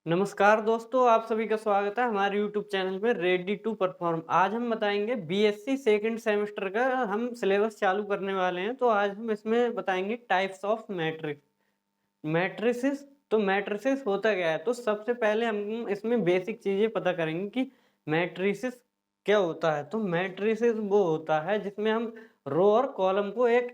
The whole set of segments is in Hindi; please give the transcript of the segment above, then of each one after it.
नमस्कार दोस्तों, आप सभी का स्वागत है हमारे यूट्यूब चैनल पे रेडी टू परफॉर्म। आज हम बताएंगे बीएससी सेकंड सेमेस्टर का हम सिलेबस चालू करने वाले हैं। तो आज हम इसमें बताएंगे टाइप्स ऑफ मैट्रिक्स, मैट्रिसेस। तो मैट्रिसेस होता क्या है, तो सबसे पहले हम इसमें बेसिक चीजें पता करेंगे कि मैट्रिसेस क्या होता है। तो मैट्रिसेस वो होता है जिसमें हम रो और कॉलम को एक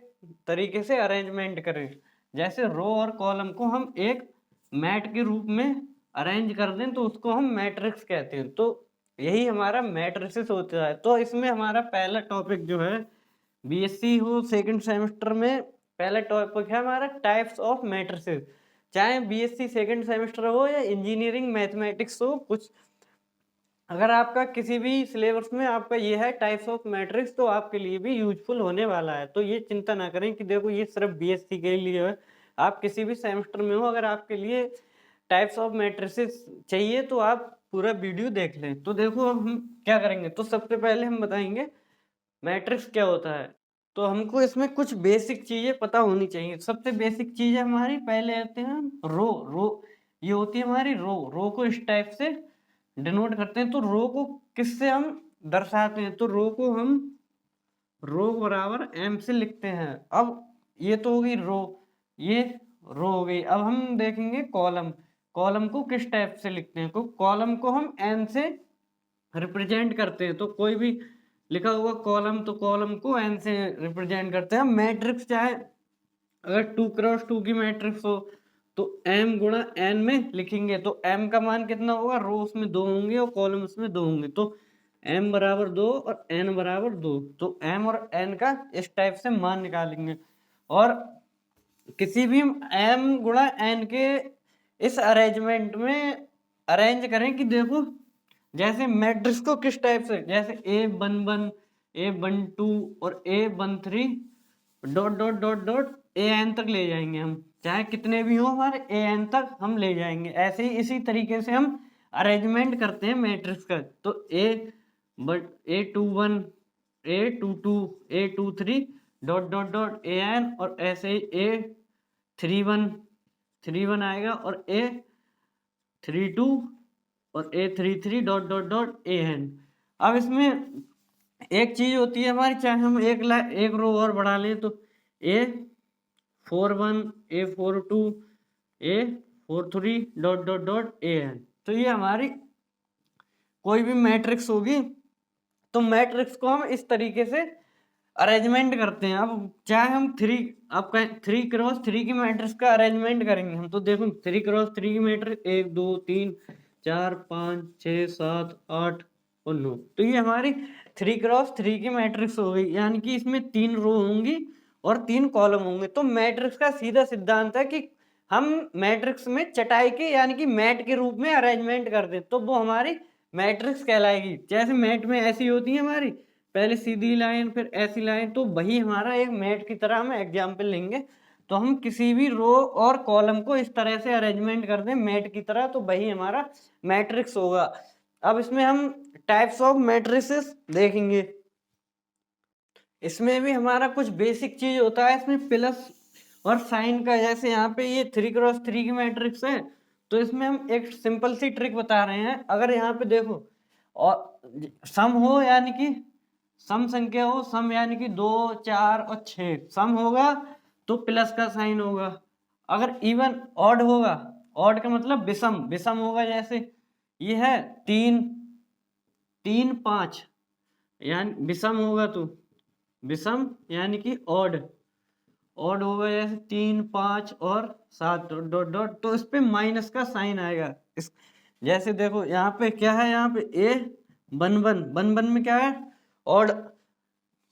तरीके से अरेंजमेंट करें। जैसे रो और कॉलम को हम एक मैट के रूप में अरेंज कर दें तो उसको हम मैट्रिक्स कहते हैं। तो यही हमारा मैट्रिसेस होता है। तो इसमें हमारा पहला टॉपिक जो है, बीएससी हो सेकंड सेमेस्टर में पहला टॉपिक है हमारा टाइप्स ऑफ मैट्रिसेस। चाहे बीएससी सेकंड सेमेस्टर हो या इंजीनियरिंग मैथमेटिक्स हो, कुछ अगर आपका किसी भी सिलेबस में आपका ये है टाइप्स ऑफ मैट्रिक्स, तो आपके लिए भी यूजफुल होने वाला है। तो ये चिंता ना करें कि देखो ये सिर्फ बीएससी के लिए है। आप किसी भी सेमेस्टर में हो, अगर आपके लिए टाइप्स ऑफ मैट्रिसेस चाहिए तो आप पूरा वीडियो देख लें। तो देखो अब हम क्या करेंगे, तो सबसे पहले हम बताएंगे मैट्रिक्स क्या होता है। तो हमको इसमें कुछ बेसिक चीजें पता होनी चाहिए। सबसे बेसिक चीज हमारी पहले आते हैं रो। रो ये होती है हमारी रो। रो को इस टाइप से डिनोट करते हैं। तो रो को किससे हम दर्शाते हैं, तो रो को हम रो बराबर एम से लिखते हैं। अब ये तो होगी रो, ये रो हो गई। अब हम देखेंगे कॉलम। कॉलम को किस टाइप से लिखते हैं, तो कॉलम को हम एन से रिप्रेजेंट करते हैं। तो कोई भी लिखा हुआ कॉलम, तो कॉलम को एन से रिप्रेजेंट करते हैं। मैट्रिक्स चाहे अगर 2x2 की मैट्रिक्स हो तो m गुणा n में लिखेंगे। तो m का मान कितना होगा, रो उसमें 2 होंगे और कॉलम उसमें 2 होंगे। तो m बराबर 2 और n बराबर 2। तो m और n का इस टाइप से मान निकालेंगे। और किसी भी m गुणा n के इस अरेंजमेंट में अरेंज करें कि देखो जैसे मैट्रिक्स को किस टाइप से, जैसे A11 A12 और A13 dot dot dot dot a n तक ले जाएंगे हम। चाहे कितने भी हो हमारे ए एन तक हम ले जाएंगे। ऐसे ही इसी तरीके से हम अरेंजमेंट करते हैं मैट्रिक्स का। तो A21 A22 A23 dot dot dot a n, और ऐसे ही A31 आएगा और A32 और A33 dot dot dot a n. अब इसमें एक चीज होती है हमारी, चाहे हम एक रो और बढ़ा लें तो A41 A42 A43 dot dot dot a n. तो ये हमारी कोई भी मैट्रिक्स होगी, तो मैट्रिक्स को हम इस तरीके से अरेंजमेंट करते हैं। अब चाहे हम आप कहें 3x3 की मैट्रिक्स का अरेंजमेंट करेंगे हम, तो देखो 3x3 की मैट्रिक्स 1 2 3 4 5 6 7 8 और 9। तो ये हमारी 3x3 की मैट्रिक्स हो गई, यानी कि इसमें 3 रो होंगी और 3 कॉलम होंगे। तो मैट्रिक्स का सीधा सिद्धांत है कि हम मैट्रिक्स में चटाई के यानी कि मैट के रूप में अरेंजमेंट कर दें तो वो हमारी मैट्रिक्स कहलाएगी। जैसे मैट में ऐसी होती है हमारी, पहले सीधी लाइन फिर ऐसी लाइन, तो वही हमारा एक मैट की तरह हम एग्जाम्पल लेंगे। तो हम किसी भी रो और कॉलम को इस तरह से अरेंजमेंट कर दें मैट की तरह, तो वही हमारा मैट्रिक्स होगा। अब इसमें हम टाइप्स ऑफ मैट्रिसेस देखेंगे। इसमें भी हमारा कुछ बेसिक चीज होता है, इसमें प्लस और साइन का। जैसे यहाँ पे ये 3x3 की मैट्रिक्स है, तो इसमें हम एक सिंपल सी ट्रिक बता रहे हैं। अगर यहाँ पे देखो और सम हो यानी कि सम संख्या हो, सम यानी कि 2 4 और 6 सम होगा तो प्लस का साइन होगा। अगर इवन ऑड होगा, ऑड का मतलब विषम, विषम होगा। जैसे ये है 3 3 5 यानी विषम होगा, तो विषम यानी कि ऑड, ऑड होगा जैसे 3 5 और 7 डॉट डॉट डॉट, तो इस पे माइनस का साइन आएगा। इस जैसे देखो यहाँ पे क्या है, यहाँ पे ए वन वन वन वन में क्या है, ऑड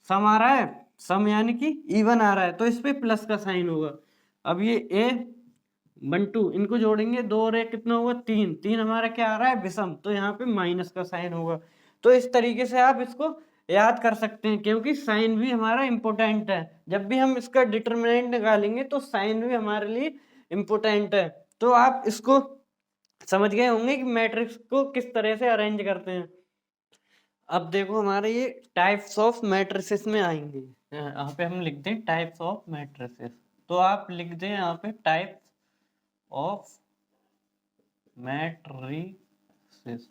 सम आ रहा है, सम यानी कि इवन आ रहा है, तो इस पे प्लस का साइन होगा। अब ये A12 इनको जोड़ेंगे, 2 और 1 कितना होगा 3, 3 हमारा क्या आ रहा है विषम, तो यहाँ पे माइनस का साइन होगा। तो इस तरीके से आप इसको याद कर सकते हैं, क्योंकि साइन भी हमारा इम्पोर्टेंट है। जब भी हम इसका डिटरमिनेंट निकालेंगे तो साइन भी हमारे लिए इम्पोर्टेंट है। तो आप इसको समझ गए होंगे कि मैट्रिक्स को किस तरह से अरेंज करते हैं। अब देखो हमारे ये टाइप्स ऑफ मैट्रिसेस में आएंगे। यहाँ पे हम लिखते हैं टाइप्स ऑफ मैट्रिसेस, तो आप लिख दें यहाँ पे टाइप्स ऑफ मैट्रिसेस।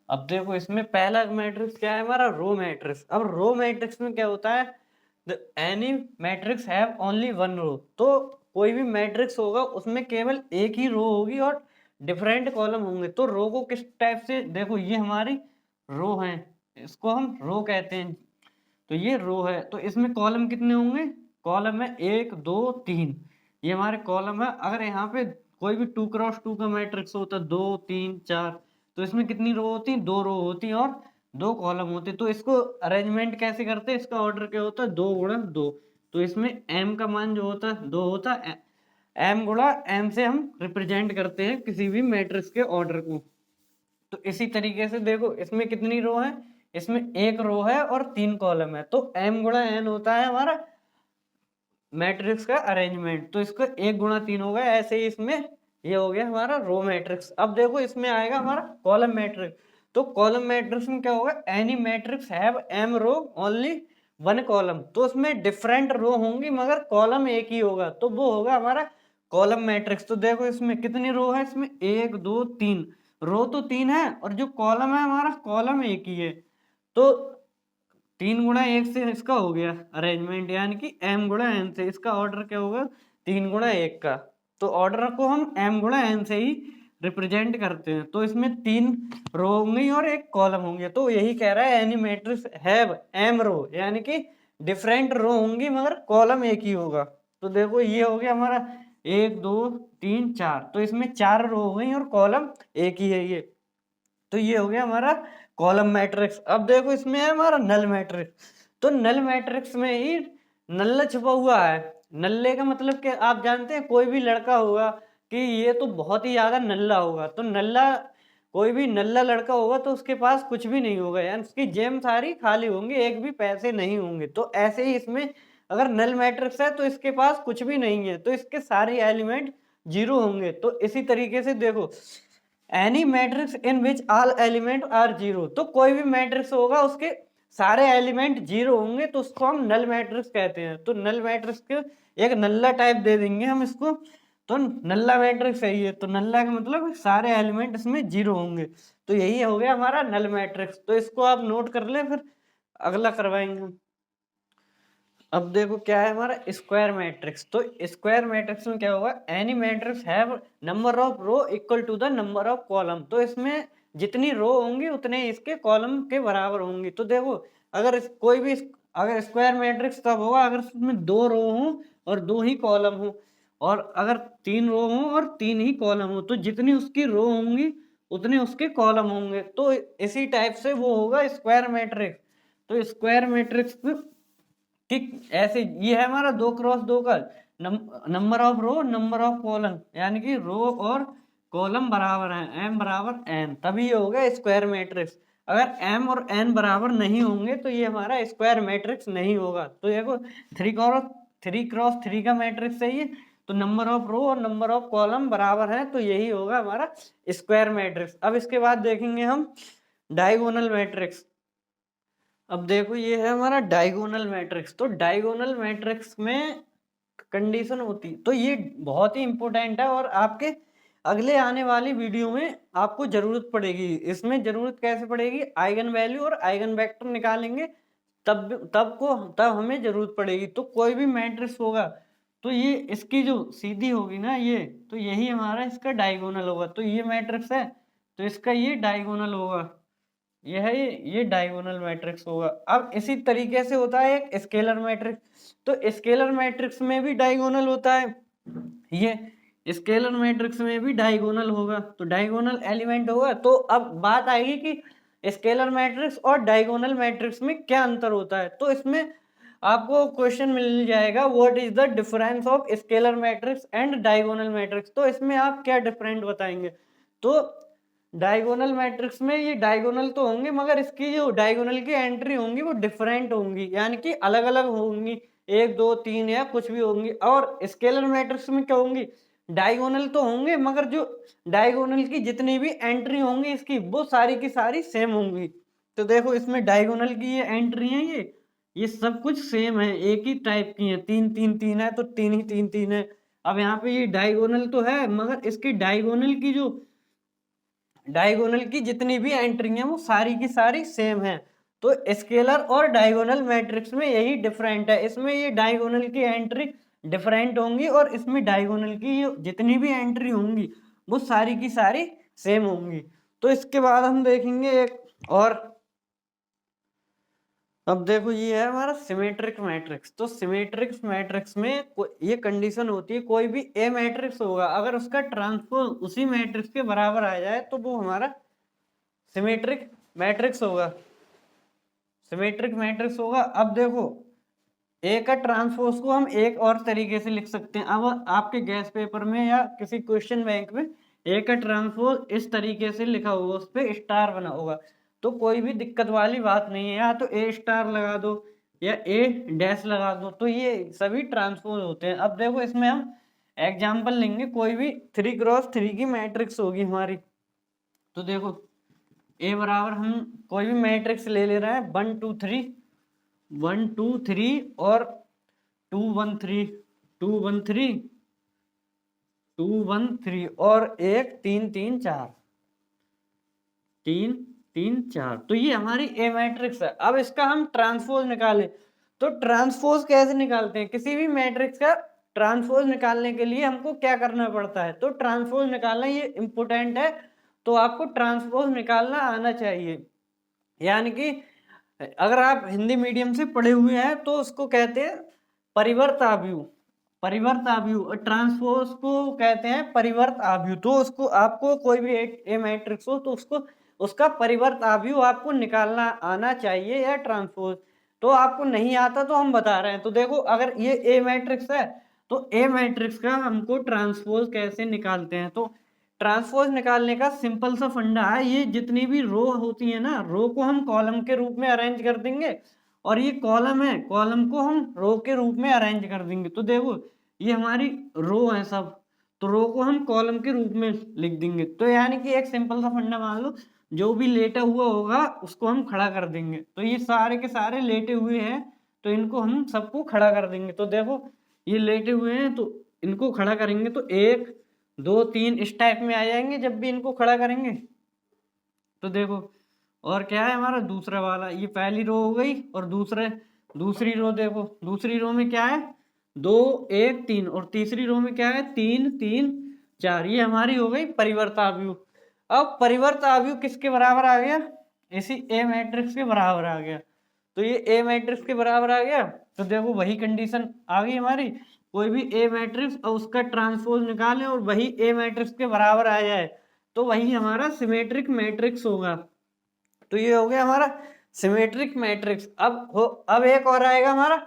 अब देखो इसमें पहला मैट्रिक्स क्या है हमारा, रो मैट्रिक्स। अब रो मैट्रिक्स में क्या होता है, any matrix have only one row. तो कोई भी मैट्रिक्स होगा उसमें केवल एक ही रो होगी और डिफरेंट कॉलम होंगे। तो रो को किस टाइप से, देखो ये हमारी रो है, इसको हम रो कहते हैं। तो ये रो है, तो इसमें कॉलम कितने होंगे, कॉलम है 1 2 3, ये हमारे कॉलम है। अगर यहाँ पे कोई भी 2x2 का मैट्रिक्स होता है 2 3 4, तो इसमें कितनी रो होती, 2 रो होती और 2 कॉलम होते। तो इसको अरेंजमेंट कैसे करते हैं, इसका ऑर्डर क्या होता है, 2 गुणा 2। तो इसमें m का मान जो होता है 2 होता है, m गुणा m से हम रिप्रेजेंट करते हैं किसी भी मैट्रिक्स के ऑर्डर को। तो इसी तरीके से देखो इसमें कितनी रो है, इसमें एक रो है और 3 कॉलम है। तो m गुणा n होता है हमारा मैट्रिक्स का अरेंजमेंट। तो इसका 1 गुणा 3 होगा। ऐसे ही इसमें ये हो गया हमारा रो मैट्रिक्स। अब देखो इसमें आएगा हमारा कॉलम मैट्रिक्स। तो कॉलम मैट्रिक्स में क्या होगा, any matrix have m row only one column. तो उसमें डिफरेंट रो होंगी मगर कॉलम एक ही होगा, तो वो होगा हमारा कॉलम मैट्रिक्स। तो देखो इसमें कितनी रो है, इसमें 1 2 3 रो, तो 3 है और जो कॉलम है हमारा कॉलम एक ही है। तो 3 गुणा 1 से इसका हो गया अरेंजमेंट, यानी कि m गुणा n से इसका ऑर्डर क्या होगा, 3 गुणा 1 का। तो ऑर्डर को हम m गुणा n से ही रिप्रेजेंट करते हैं। तो इसमें 3 रो होंगी और एक कॉलम होंगे। तो यही कह रहा है एनी मैट्रिक्स हैव m रो, यानी कि डिफरेंट रो होंगी मगर कॉलम एक ही होगा। तो देखो ये हो गया हमारा 1 2 3 4, तो इसमें 4 रो हो गई और कॉलम एक ही है ये। तो ये हो गया हमारा कॉलम मैट्रिक्स। अब देखो इसमें है हमारा नल मैट्रिक्स। तो नल मैट्रिक्स में ही नल्ला छुपा हुआ है। नल्ले का मतलब कि आप जानते हैं कोई भी लड़का होगा कि ये तो बहुत ही ज्यादा नल्ला होगा। तो नल्ला, कोई भी नल्ला लड़का होगा तो उसके पास कुछ भी नहीं होगा, यानी उसकी जेब सारी खाली होंगी, एक भी पैसे नहीं होंगे। तो ऐसे ही इसमें अगर नल मैट्रिक्स है तो इसके पास कुछ भी नहीं है, तो इसके सारे एलिमेंट जीरो होंगे। तो इसी तरीके से देखो any matrix in which all element are zero. तो कोई भी मैट्रिक्स होगा उसके सारे एलिमेंट जीरो होंगे, तो उसको हम नल मैट्रिक्स कहते हैं। तो नल मैट्रिक्स के एक नल्ला टाइप दे देंगे हम इसको। तो नल्ला मैट्रिक्स है ये। तो नल्ला का मतलब सारे एलिमेंट इसमें जीरो होंगे। तो यही हो गया हमारा नल मैट्रिक्स। तो इसको आप नोट कर ले, फिर अगला करवाएंगे हम। अब देखो क्या है हमारा स्क्वायर मैट्रिक्स। तो स्क्वायर मैट्रिक्स में क्या होगा, any matrix have number of row equal to the number of column. तो इसमें जितनी रो होंगी उतने इसके कॉलम के बराबर होंगी। तो देखो अगर कोई भी अगर स्क्वायर मैट्रिक्स तब होगा अगर इसमें 2 रो हो और 2 ही कॉलम हो, और अगर 3 रो हो और 3 ही कॉलम हो, तो जितनी उसकी रो होंगी उतने उसके कॉलम होंगे। तो इसी टाइप से वो होगा स्क्वायर मैट्रिक्स। तो स्क्वायर मैट्रिक्स ठीक ऐसे ये है हमारा 2x2 का number of row number of column, यानी कि रो और कॉलम बराबर है, m बराबर n, तभी ये होगा स्क्वायर मैट्रिक्स। अगर m और n बराबर नहीं होंगे तो ये हमारा स्क्वायर मैट्रिक्स नहीं होगा। तो देखो 3x3 का मैट्रिक्स है ये। तो नंबर ऑफ रो और नंबर ऑफ कॉलम बराबर है, तो यही होगा हमारा स्क्वायर मैट्रिक्स। अब इसके बाद देखेंगे हम डायगोनल मैट्रिक्स। अब देखो ये है हमारा डायगोनल मैट्रिक्स। तो डायगोनल मैट्रिक्स में कंडीशन होती, तो ये बहुत ही इंपॉर्टेंट है और आपके अगले आने वाली वीडियो में आपको जरूरत पड़ेगी। इसमें जरूरत कैसे पड़ेगी, आइगन वैल्यू और आइगन वेक्टर निकालेंगे तब हमें जरूरत पड़ेगी। तो कोई भी मैट्रिक्स होगा तो ये इसकी जो सीधी होगी ना ये, तो यही हमारा इसका डायगोनल होगा। तो ये मैट्रिक्स है तो इसका ये डायगोनल होगा, ये है ये डायगोनल मैट्रिक्स होगा। अब इसी तरीके से होता है एक स्केलर मैट्रिक्स। तो स्केलर मैट्रिक्स में भी डायगोनल होता है, ये स्केलर मैट्रिक्स में भी डायगोनल होगा। तो डायगोनल एलिमेंट होगा। तो अब बात आएगी कि स्केलर मैट्रिक्स और डायगोनल मैट्रिक्स में क्या अंतर होता है। तो इसमें आपको क्वेश्चन मिल जाएगा, what is the difference of scalar matrix and diagonal matrix. तो इसमें आप क्या डिफरेंट बताएंगे। तो डायगोनल मैट्रिक्स में ये डायगोनल तो होंगे मगर इसकी जो डायगोनल की एंट्री होंगी वो डिफरेंट होंगी, यानी कि अलग अलग होंगी, 1 2 3 या कुछ भी होंगी। और स्केलर मैट्रिक्स में क्या होंगी, डायगोनल तो होंगे मगर जो डायगोनल की जितनी भी एंट्री होंगी इसकी वो सारी की सारी सेम होंगी। तो देखो इसमें डायगोनल की ये एंट्री है, ये सब कुछ सेम है, एक ही टाइप की है। 3 3 3 है तो 3 ही 3 3 है। अब यहाँ पे ये डायगोनल तो है मगर इसकी डायगोनल की जो डायगोनल की जितनी भी एंट्री है वो सारी की सारी सेम है। तो स्केलर और डायगोनल मैट्रिक्स में यही डिफरेंट है, इसमें ये डायगोनल की एंट्री डिफरेंट होंगी और इसमें डायगोनल की जितनी भी एंट्री होंगी वो सारी की सारी सेम होंगी। तो इसके बाद हम देखेंगे एक और, अब देखो ये है हमारा सिमेट्रिक मैट्रिक्स। तो सिमेट्रिक मैट्रिक्स में ये कंडीशन होती है, कोई भी ए मैट्रिक्स होगा अगर उसका ट्रांसपोज उसी मैट्रिक्स के बराबर आ जाए तो वो हमारा सिमेट्रिक मैट्रिक्स होगा, सिमेट्रिक मैट्रिक्स होगा। अब देखो ए का ट्रांसपोज को हम एक और तरीके से लिख सकते हैं। अब आपके गैस पेपर में या किसी क्वेश्चन बैंक में ए का ट्रांसपोज इस तरीके से लिखा होगा, उस पर स्टार बना होगा, तो कोई भी दिक्कत वाली बात नहीं है, या तो ए स्टार लगा दो या ए डैश लगा दो, तो ये सभी ट्रांसपोज होते हैं। अब देखो इसमें हम एग्जाम्पल लेंगे, कोई भी 3x3 की मैट्रिक्स होगी हमारी, तो देखो ए बराबर हम कोई भी मैट्रिक्स ले रहे हैं 1 2 3 1 2 3 और 2 1 3 2 1 3 2 1 3 और एक 3 3 4 3 3 4, तो ये हमारी ए मैट्रिक्स है। अब इसका हम ट्रांसपोज निकालें, तो ट्रांसपोज कैसे निकालते हैं? किसी भी मैट्रिक्स का ट्रांसपोज निकालने के लिए हमको क्या करना पड़ता है? तो ट्रांसपोज निकालना ये इम्पोर्टेंट है, तो आपको ट्रांसपोज निकालना आना चाहिए। यानी कि अगर आप हिंदी मीडियम से पढ़े हुए हैं तो उसको कहते हैं परिवर्त आव्यूह, परिवर्त आव्यूह, और ट्रांसपोज को कहते हैं परिवर्त आव्यूह। तो उसको आपको कोई भी ए मैट्रिक्स हो तो उसको उसका परिवर्त आव्यूह आपको निकालना आना चाहिए, या ट्रांसपोज। तो आपको नहीं आता तो हम बता रहे हैं। तो देखो अगर ये ए मैट्रिक्स है तो ए मैट्रिक्स का हमको ट्रांसपोज कैसे निकालते हैं? तो ट्रांसपोज निकालने का सिंपल सा फंडा है, ये जितनी भी रो होती है ना, रो को हम कॉलम के रूप में अरेंज कर देंगे, और ये कॉलम है, कॉलम को हम रो के रूप में अरेंज कर देंगे। तो देखो ये हमारी रो है सब, तो रो को हम कॉलम के रूप में लिख देंगे। तो यानी कि एक सिंपल सा फंडा मान लो, जो भी लेटा हुआ होगा उसको हम खड़ा कर देंगे। तो ये सारे के सारे लेटे हुए हैं, तो इनको हम सबको खड़ा कर देंगे। तो देखो ये लेटे हुए हैं तो इनको खड़ा करेंगे तो 1 2 3 इस टाइप में आ जाएंगे जब भी इनको खड़ा करेंगे। तो देखो और क्या है हमारा दूसरा वाला, ये पहली रो हो गई, और दूसरी रो देखो, दूसरी रो में क्या है 2 1 3, और तीसरी रो में क्या है 3 3 4, ये हमारी हो गई परिवर्त आव्यूह। अब परिवर्त आव्यूह किसके बराबर आ गया? इसी ए मैट्रिक्स के बराबर आ गया। तो ये ए मैट्रिक्स के बराबर आ गया, तो देखो वही कंडीशन आ गई हमारी, कोई भी ए मैट्रिक्स और उसका ट्रांसपोज निकालें और वही ए मैट्रिक्स के बराबर आ जाए तो वही हमारा सिमेट्रिक मैट्रिक्स होगा। तो ये हो गया हमारा सिमेट्रिक मैट्रिक्स। अब एक और आएगा हमारा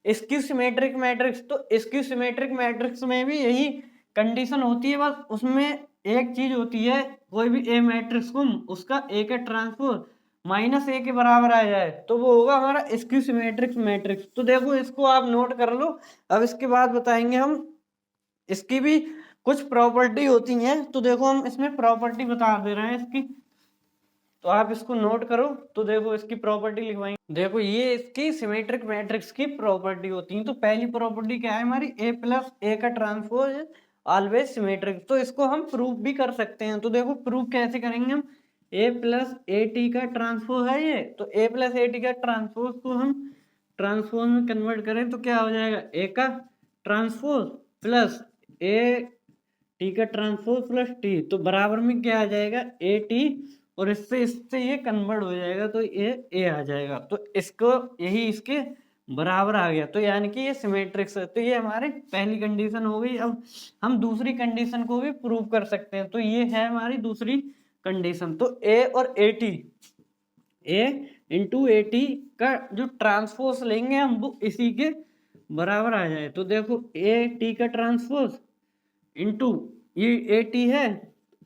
स्क्यू सिमेट्रिक मैट्रिक्स। तो स्क्यू सिमेट्रिक मैट्रिक्स में भी यही कंडीशन होती है, बस उसमें एक चीज होती है, कोई भी ए मैट्रिक्स को उसका ए का ट्रांसपोज -a के बराबर आ जाए तो वो होगा हमारा स्क्यू सिमेट्रिक मैट्रिक्स। तो देखो इसको आप नोट कर लो। अब इसके बाद बताएंगे हम, इसकी भी कुछ प्रॉपर्टी होती हैं, तो देखो हम इसमें प्रॉपर्टी बता दे रहे हैं इसकी, तो आप इसको नोट करो। तो देखो इसकी प्रॉपर्टी लिखवाएंगे, देखो ये इसकी सिमेट्रिक मैट्रिक्स की प्रॉपर्टी होती है। तो पहली प्रॉपर्टी क्या है हमारी, a प्लस ए का ट्रांसपोज ऑलवेज सिमेट्रिक। तो इसको हम प्रूफ भी कर सकते हैं। तो देखो प्रूफ कैसे करेंगे हम, a प्लस ए टी का ट्रांसपोज है ये, तो a प्लस ए टी का ट्रांसपोज को हम ट्रांसपोज में कन्वर्ट करें तो क्या हो जाएगा, a का ट्रांसपोज प्लस ए टी का ट्रांसपोज प्लस टी, तो बराबर में क्या आ जाएगा ए टी, और इससे ये कन्वर्ट हो जाएगा तो ये ए आ जाएगा। तो इसको यही इसके बराबर आ गया, तो यानी कि ये सिमेट्रिक्स है। तो ये हमारी पहली कंडीशन हो गई। अब हम दूसरी कंडीशन को भी प्रूव कर सकते हैं। तो ये है हमारी दूसरी कंडीशन। तो ए और A T, A into A T का जो ट्रांसपोज लेंगे हम वो इसी के बराबर आ जाए। तो देखो ए टी का ट्रांसपोज इंटू ये ए टी है,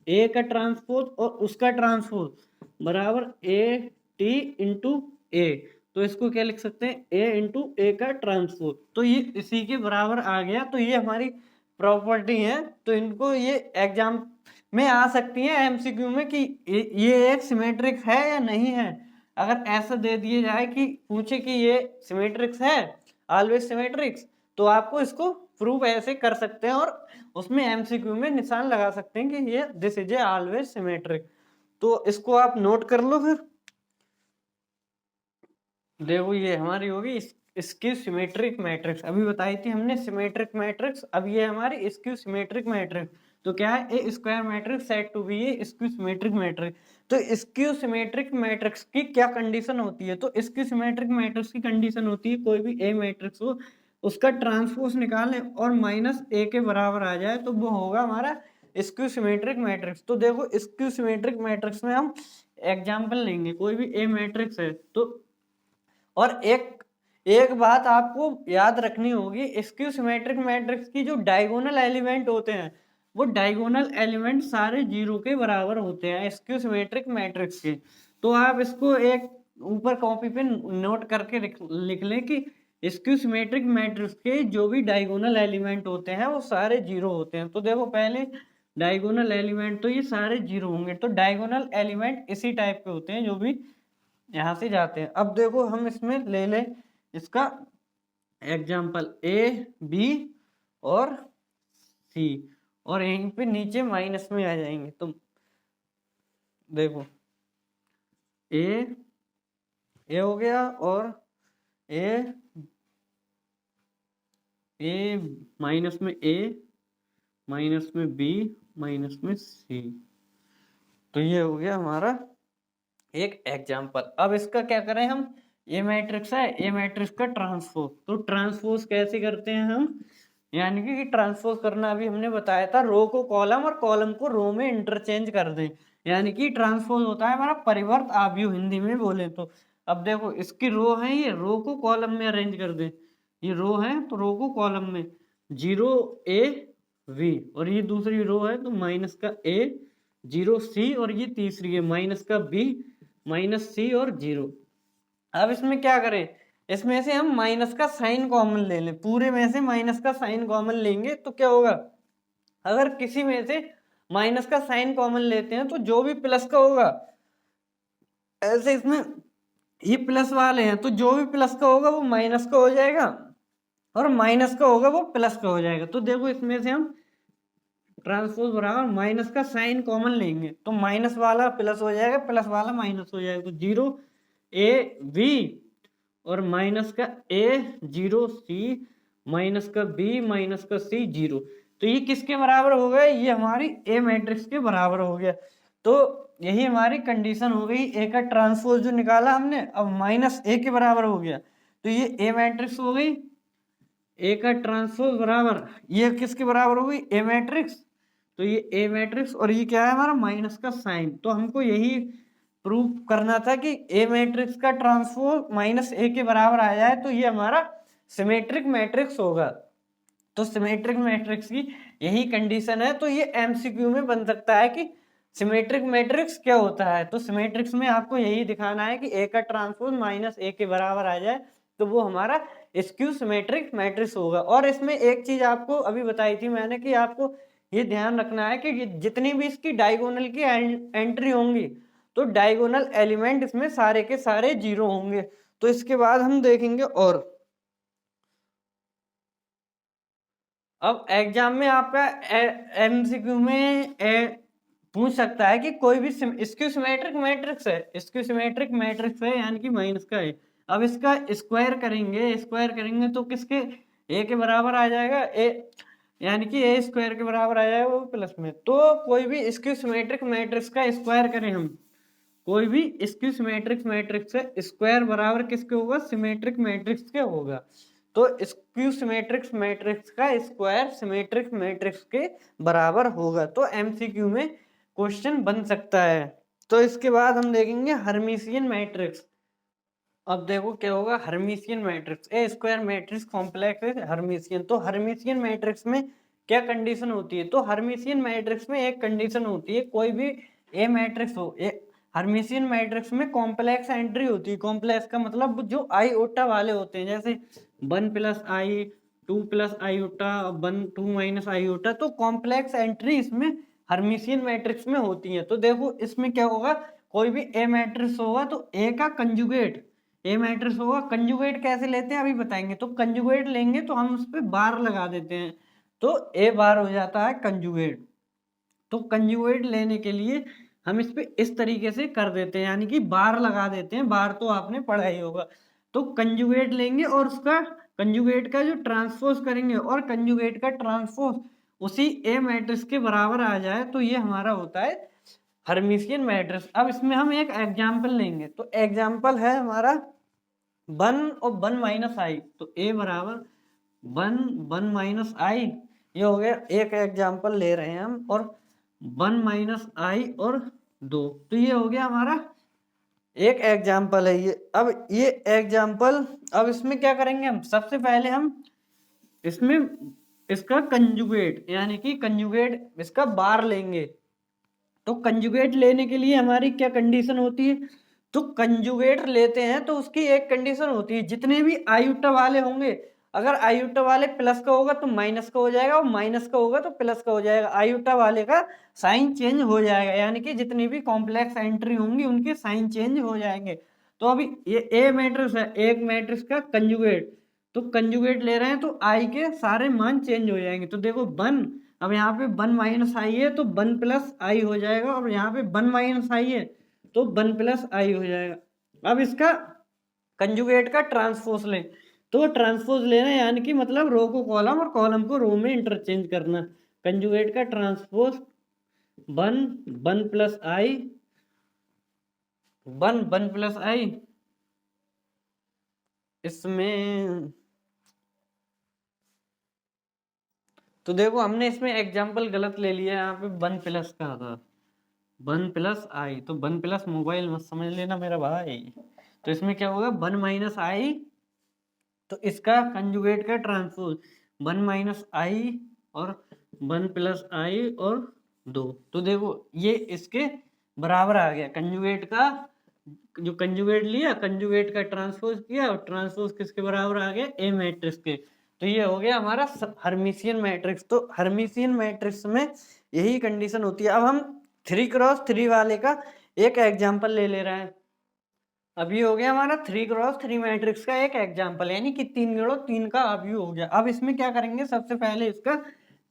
ए का ट्रांसपोज और उसका ट्रांसपोज बराबर ए टी इंटू ए, तो इसको क्या लिख सकते हैं, ए इंटू ए का ट्रांसपोज। तो ये इसी के बराबर आ गया। तो ये हमारी प्रॉपर्टी है, तो इनको ये एग्जाम में आ सकती है एमसीक्यू में कि ये एक सिमेट्रिक है या नहीं है। अगर ऐसा दे दिया जाए कि पूछे कि ये सिमेट्रिक्स है, ऑलवेज सिमेट्रिक्स, तो आपको इसको प्रूफ ऐसे कर सकते हैं और उसमें एमसीक्यू में निशान लगा सकते हैं कि ये this is a always symmetric. तो इसको आप नोट कर लो। फिर देखो ये हमारी होगी स्क्यू सिमेट्रिक मैट्रिक्स, अभी बताई थी हमने सिमेट्रिक मैट्रिक्स, अब ये हमारी स्क्यू सिमेट्रिक मैट्रिक्स। तो क्या है, a square matrix set to be a skew symmetric matrix. तो स्क्यू सिमेट्रिक मैट्रिक्स की क्या कंडीशन होती है, तो स्क्यू सिमेट्रिक मैट्रिक्स की कंडीशन होती है कोई भी ए मैट्रिक्स हो उसका ट्रांसपोज निकालें और माइनस ए के बराबर आ जाए तो वो होगा हमारा स्क्यू सिमेट्रिक मैट्रिक्स। तो देखो स्क्यू सिमेट्रिक मैट्रिक्स में हम एग्जांपल लेंगे, कोई भी ए मैट्रिक्स है तो, और एक बात आपको याद रखनी होगी, स्क्यू सिमेट्रिक मैट्रिक्स की जो डायगोनल एलिमेंट होते हैं वो डायगोनल एलिमेंट सारे जीरो के बराबर होते हैं स्क्यू सिमेट्रिक मैट्रिक्स के। तो आप इसको एक ऊपर कॉपी पे नोट करके लिख लें कि स्क्यू सिमेट्रिक मैट्रिक्स के जो भी डायगोनल एलिमेंट होते हैं वो सारे जीरो होते हैं। तो देखो पहले डायगोनल एलिमेंट तो ये सारे जीरो होंगे, तो डायगोनल एलिमेंट इसी टाइप के होते हैं जो भी यहाँ से जाते हैं। अब देखो हम इसमें ले लें इसका एग्जाम्पल ए बी और सी, और यहीं पे नीचे माइनस में आ जाएंगे। तो देखो ए हो गया और ए माइनस में ए माइनस में बी माइनस में सी। तो ये हो गया हमारा एक एग्जाम्पल। अब इसका क्या करें हम, ये मैट्रिक्स है, ये मैट्रिक्स का ट्रांसपोज। तो ट्रांसपोज कैसे करते हैं हम, यानी कि ट्रांसपोज करना अभी हमने बताया था, रो को कॉलम और कॉलम को रो में इंटरचेंज कर दें, यानी कि ट्रांसपोज होता है हमारा परिवर्त आव्यूह हिंदी में बोले तो। अब देखो इसकी रो है, ये रो को कॉलम में अरेंज कर दें, ये रो है तो रो को कॉलम में 0 ए वी, और ये दूसरी रो है तो माइनस का ए 0 सी, और ये तीसरी है माइनस का बी माइनस सी और 0। अब इसमें क्या करें, इसमें से हम माइनस का साइन कॉमन ले लें, पूरे में से माइनस का साइन कॉमन लेंगे तो क्या होगा, अगर किसी में से माइनस का साइन कॉमन लेते हैं तो जो भी प्लस का होगा, ऐसे इसमें ये प्लस वाले हैं तो जो भी प्लस का होगा वो माइनस का हो जाएगा और माइनस का होगा वो प्लस का हो जाएगा। तो देखो इसमें से हम ट्रांसपोज बराबर माइनस का साइन कॉमन लेंगे तो माइनस वाला प्लस हो जाएगा, प्लस वाला माइनस हो जाएगा, तो 0 ए वी और माइनस का ए 0 सी माइनस का बी माइनस का सी 0। तो ये किसके बराबर हो गया, ये हमारी ए मैट्रिक्स के बराबर हो गया। तो यही हमारी कंडीशन हो गई, ए का ट्रांसपोज जो निकाला हमने अब माइनस ए के बराबर हो गया, तो ये ए मैट्रिक्स हो गई, ए का ट्रांसपोज बराबर ये किसके बराबर हो गई, ए मैट्रिक्स। तो ये ए मैट्रिक्स और ये क्या है हमारा माइनस का साइन। तो हमको यही प्रूव करना था कि ए मैट्रिक्स का ट्रांसपोज माइनस ए के बराबर आ जाए तो ये हमारा सिमेट्रिक मैट्रिक्स होगा। तो सिमेट्रिक मैट्रिक्स की यही कंडीशन है। तो ये एमसीक्यू में बन सकता है कि सिमेट्रिक मैट्रिक्स क्या होता है। तो सिमेट्रिक्स में आपको यही दिखाना है कि ए का ट्रांसपोज माइनस ए के बराबर आ जाए तो वो हमारा स्क्यू सिमेट्रिक मैट्रिक्स होगा। और इसमें एक चीज आपको अभी बताई थी मैंने कि आपको ये ध्यान रखना है कि जितनी भी इसकी डायगोनल की एंट्री होंगी तो डायगोनल एलिमेंट इसमें सारे के सारे 0 होंगे। तो इसके बाद हम देखेंगे, और अब एग्जाम में आपका एमसीक्यू में पूछ सकता है कि कोई भी स्क्यू सिमेट्रिक मैट्रिक्स है, स्क्यू सिमेट्रिक मैट्रिक्स है यानी कि माइनस का है, अब इसका स्क्वायर करेंगे तो किसके ए के बराबर आ जाएगा, ए यानी कि ए स्क्वायर के बराबर आ जाएगा वो प्लस में। तो कोई भी स्क्यू सिमेट्रिक मैट्रिक्स का स्क्वायर करें हम, कोई भी स्क्यू सिमेट्रिक मैट्रिक्स है स्क्वायर बराबर किसके होगा, सिमेट्रिक मैट्रिक्स के होगा। तो स्क्यू सिमेट्रिक मैट्रिक्स का स्क्वायर सिमेट्रिक मैट्रिक्स के बराबर होगा। तो एमसीक्यू में क्वेश्चन बन सकता है। तो इसके बाद हम देखेंगे हर्मिशियन मैट्रिक्स। अब देखो क्या होगा, हर्मिशियन मैट्रिक्स, ए स्क्वायर मैट्रिक्स कॉम्प्लेक्स है हर्मिशियन। तो हर्मिशियन मैट्रिक्स में क्या कंडीशन होती है, तो हर्मिशियन मैट्रिक्स में एक कंडीशन होती है, कोई भी ए मैट्रिक्स हो, हर्मिशियन मैट्रिक्स में कॉम्प्लेक्स एंट्री होती है। कॉम्प्लेक्स का मतलब जो आईओटा वाले होते हैं, जैसे 1 प्लस आई 2 प्लस आईओटा 1 2 माइनस आईओटा, तो कॉम्प्लेक्स एंट्री इसमें हर्मिशियन मैट्रिक्स में होती है। तो देखो इसमें क्या होगा, कोई भी ए मैट्रिक्स होगा तो ए का कंजुगेट ए मैट्रिक्स होगा। कंजुगेट कैसे लेते हैं अभी बताएंगे। तो कंजुगेट लेंगे तो हम उस पर बार लगा देते हैं तो ए बार हो जाता है कंजुगेट। तो कंजुगेट लेने के लिए हम इस पे इस तरीके से कर देते हैं, यानी कि बार लगा देते हैं। बार तो आपने पढ़ा ही होगा। तो कंजुगेट लेंगे और उसका कंजुगेट का जो ट्रांसपोज करेंगे, और कंजुगेट का ट्रांसपोज उसी ए मैट्रिक्स के बराबर आ जाए तो ये हमारा होता है हर्मिशियन मैट्रिक्स। अब इसमें हम एक एग्जाम्पल लेंगे, तो एग्जाम्पल है हमारा 1 और 1 माइनस आई। तो ए बराबर 1 1 माइनस आई, ये हो गया एक एग्जाम्पल ले रहे हैं हम, और 1 माइनस आई और 2, तो ये हो गया हमारा एक एग्जाम्पल है ये। अब ये एग्जाम्पल, अब इसमें क्या करेंगे हम, सबसे पहले हम इसमें इसका कंजुगेट, यानी कि कंजुगेट इसका बार लेंगे। तो कंजुगेट लेने के लिए हमारी क्या कंडीशन होती है, तो कंजुगेट लेते हैं तो उसकी एक कंडीशन होती है, जितने भी आयुटा वाले होंगे, अगर आयुटा वाले प्लस का होगा तो माइनस का हो जाएगा, और माइनस का होगा तो प्लस का हो जाएगा। आयुटा वाले का साइन चेंज हो जाएगा, यानी कि जितनी भी कॉम्प्लेक्स एंट्री होंगी उनके साइन चेंज हो जाएंगे। तो अभी ये ए मैट्रिक्स है, एक मैट्रिक्स का कंजुगेट, तो कंजुगेट ले रहे हैं तो आई के सारे मान चेंज हो जाएंगे। तो देखो 1, अब यहाँ पे 1 माइनस आई है तो 1 प्लस आई हो जाएगा, और यहाँ पे 1 माइनस आई है तो 1 प्लस आई हो जाएगा। अब इसका कंजुगेट का ट्रांसपोज लें, तो ट्रांसपोज लेना यानी कि मतलब रो को कॉलम और कॉलम को रो में इंटरचेंज करना। कंजुगेट का ट्रांसपोज 1 1 प्लस आई 1 1 प्लस आई, इसमें तो देखो हमने इसमें एग्जाम्पल गलत ले लिया, यहाँ पे 1 प्लस का था 1 प्लस आई, तो 1 प्लस मोबाइल मत समझ लेना मेरा भाई। तो इसमें क्या होगा 1 माइनस आई, तो इसका कंजुगेट का ट्रांसपोज 1 माइनस आई और 1 प्लस आई और 2, तो देखो ये इसके बराबर आ गया। कंजुगेट का जो कंजुगेट लिया, कंजुगेट का ट्रांसपोज किया, और ट्रांसपोज किसके बराबर आ गया, ए मैट्रिक्स के। तो ये हो गया हमारा हर्मिशियन मैट्रिक्स। तो हर्मिशियन मैट्रिक्स में यही कंडीशन होती है। अब हम 3x3 वाले का एक एग्जाम्पल ले रहे हैं। अभी हो गया हमारा 3x3 मैट्रिक्स का एक एग्जाम्पल, यानी कि 3x3 का अभी हो गया। अब इसमें क्या करेंगे, सबसे पहले इसका